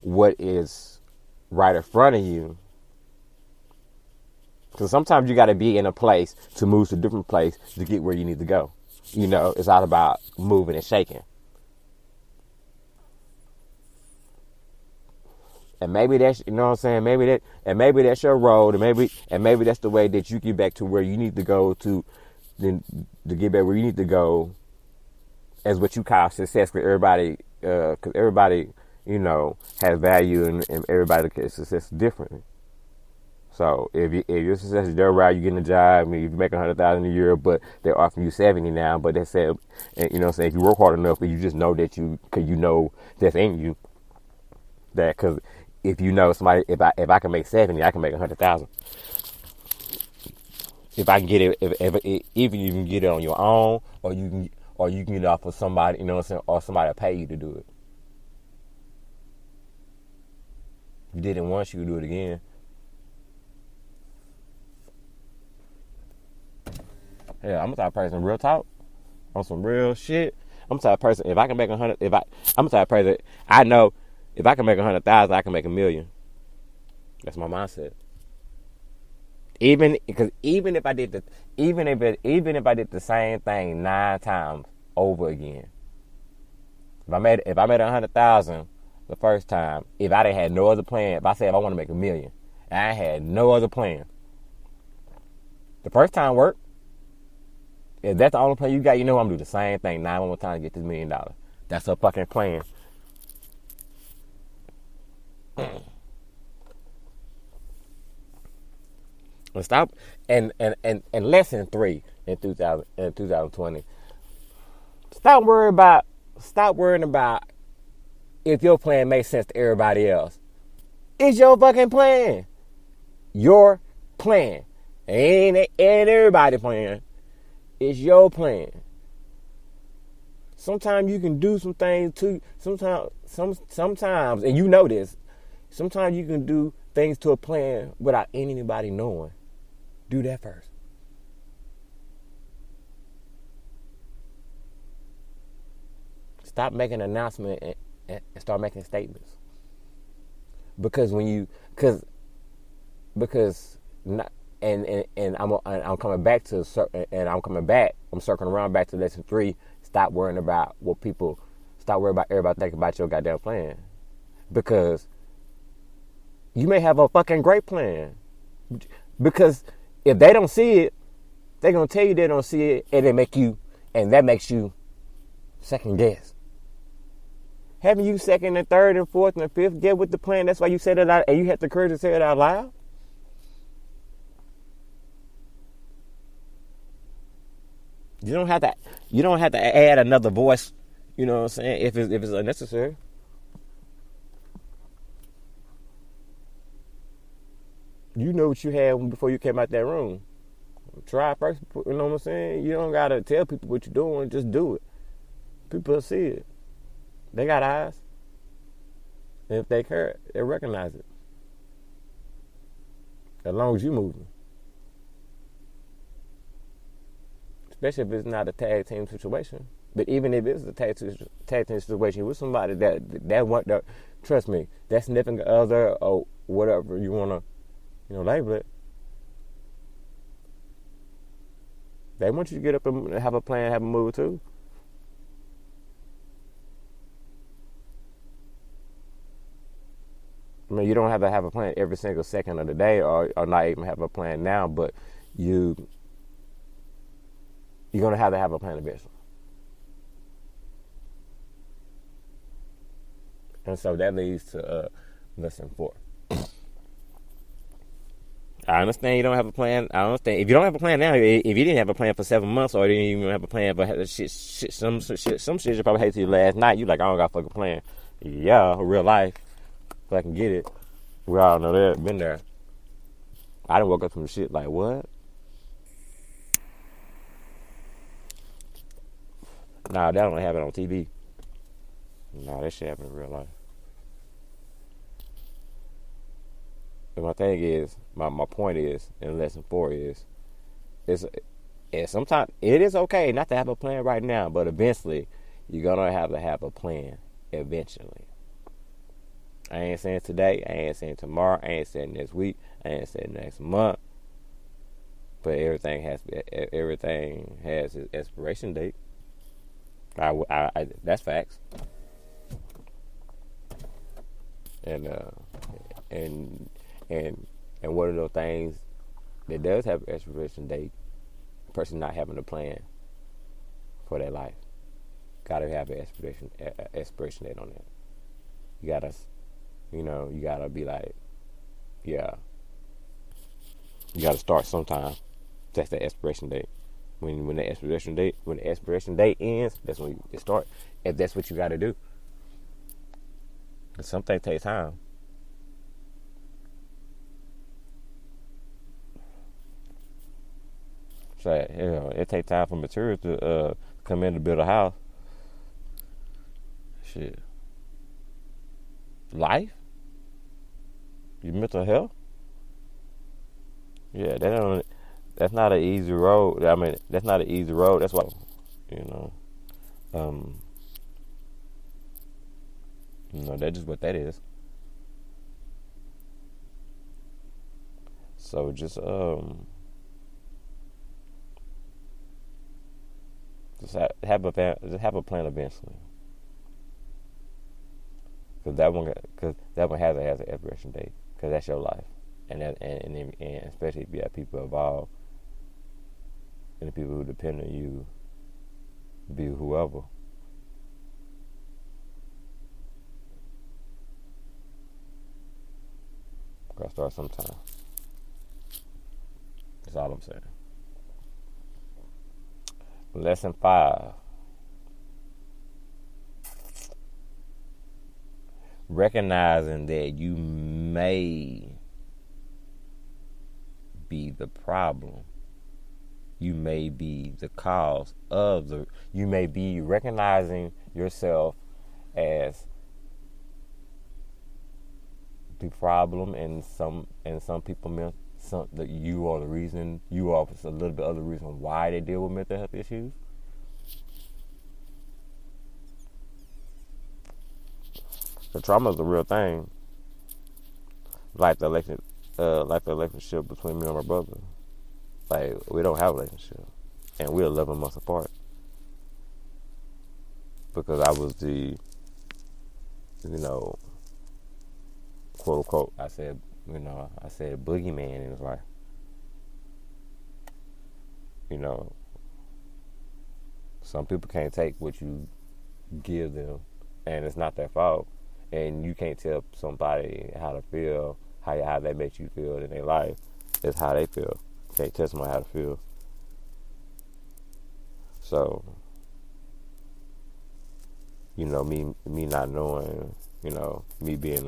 what is right in front of you. Because sometimes you got to be in a place to move to a different place to get where you need to go. It's all about moving and shaking. And maybe that's, you know what I'm saying? Maybe that's your road, and maybe that's the way that you get back to where you need to go to get back where you need to go, as what you call success. Because everybody, has value, and everybody gets success differently. So if your success is their route, you getting a job, I mean, if you make $100,000 a year, but they're offering you 70 now, but they said, and you know what I'm saying, if you work hard enough, but you just know that because you know that's in you, that because if you know somebody, if I can make 70, I can make 100,000. If I can get it, if you can get it on your own, or you can get it off of somebody, you know what I'm saying, or somebody will pay you to do it. If you did it once, you can do it again. Yeah, I'm the type of person, real talk, on some real shit. I'm the type of person, if I can make 100, I'm the type of person, I know if I can make 100,000, I can make 1,000,000. That's my mindset. Even if I did the same thing 9 times over again, if I made 100,000 the first time, if I didn't have no other plan, if I said if I want to make 1,000,000, and I had no other plan, the first time worked. If that's the only plan you got, I'm gonna do the same thing 9 more times to get this $1,000,000. That's a fucking plan. And stop and lesson 3 in 2020. Stop worrying about if your plan makes sense to everybody else. It's your fucking plan. Your plan. Ain't everybody plan. It's your plan. Sometimes you can do some things too. Sometimes, and you know this. Sometimes you can do things to a plan without anybody knowing. Do that first. Stop making an announcement and start making statements. Because not. And I'm coming back to, and I'm circling around back to lesson 3. Stop worrying about stop worrying about everybody thinking about your goddamn plan. Because you may have a fucking great plan. Because if they don't see it, they're going to tell you they don't see it, and that makes you second guess. Having you second and third and fourth and fifth get with the plan, that's why you said it out, and you had the courage to say it out loud. You don't have to add another voice, you know what I'm saying, if it's unnecessary. You know what you had before you came out that room. Try it first, you know what I'm saying? You don't gotta tell people what you're doing, just do it. People will see it. They got eyes. And if they care, they recognize it. As long as you moving. Especially if it's not a tag team situation. But even if it's a tag team situation with somebody that want to, trust me, that significant other or whatever you want to, label it. They want you to get up and have a plan, have a move too. I mean, you don't have to have a plan every single second of the day, or not even have a plan now, but you're going to have a plan eventually. And so that leads to lesson 4. I understand you don't have a plan. I understand if you don't have a plan now. If you didn't have a plan for 7 months, or you didn't even have a plan for some shit you probably hate to you last night. You like, I don't got a fucking plan. Yeah, real life. If I can get it, we all know that. Been there. I done woke up from shit like, what? Nah, that don't happen on TV. Nah, that shit happen in real life. But my thing is, my point is, in lesson 4 is sometimes it is okay not to have a plan right now, but eventually you're gonna have to have a plan eventually. I ain't saying today. I ain't saying tomorrow. I ain't saying next week. I ain't saying next month. But everything has its expiration date. That's facts. And and and and one of those things that does have an expiration date, a person not having a plan for their life, gotta have an expiration date on that. You gotta, you gotta be like, yeah, you gotta start sometime. That's the expiration date. When the expiration date ends, that's when you start. If that's what you gotta do, some things take time. So it takes time for materials to come in to build a house. Shit, life, your mental health. Yeah, that's not an easy road. I mean, that's not an easy road. That's why, you know, um, that's just what that is. So just have a plan eventually, because that one has an expiration date, because that's your life, and especially if you have people involved and the people who depend on you, be whoever. Gotta start sometime. That's all I'm saying. Lesson 5. Recognizing that you may be the problem. You may be the cause of you may be recognizing yourself as the problem, and some people that you are the reason. You are a little bit of the reason why they deal with mental health issues. The trauma is a real thing, like the relationship between me and my brother. Like, we don't have a relationship, and we're 11 months apart, because I was the, quote unquote, I said boogeyman in his life. Some people can't take what you give them, and it's not their fault. And you can't tell somebody how to feel, how that makes you feel in their life. It's how they feel. You can't tell somebody how to feel. So, me not knowing, me being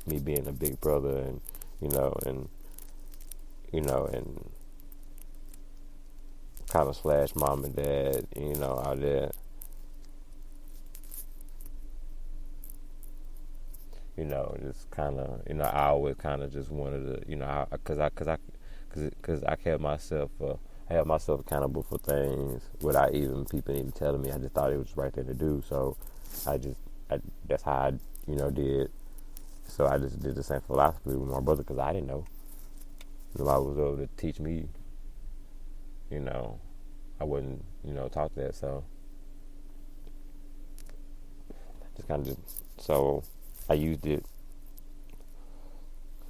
me being a big brother, and and kind of slash mom and dad, out there. Just kind of, I always kind of just wanted to, because I kept myself, I held myself accountable for things without even people even telling me. I just thought it was the right thing to do. So that's how I, did. So I just did the same philosophy with my brother, because I didn't know. Nobody was able to teach me. I wasn't, taught that. So just kind of so I used it.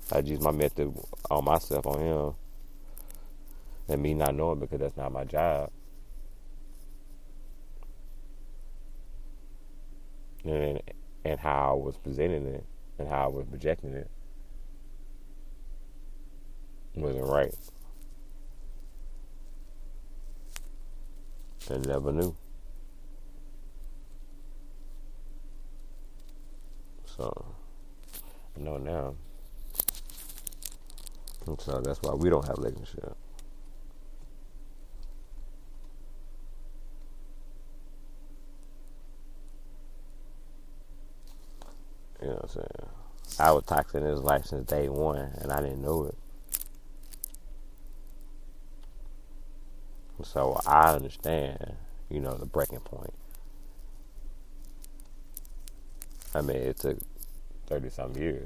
I used my method on myself, on him, and me not knowing, because that's not my job. And how I was presenting it and how I was projecting it wasn't right. I never knew. So I know now. And so that's why we don't have a relationship. You know what I'm saying? I was toxic in his life since day one, and I didn't know it. So I understand, the breaking point. I mean, it took 30 something years.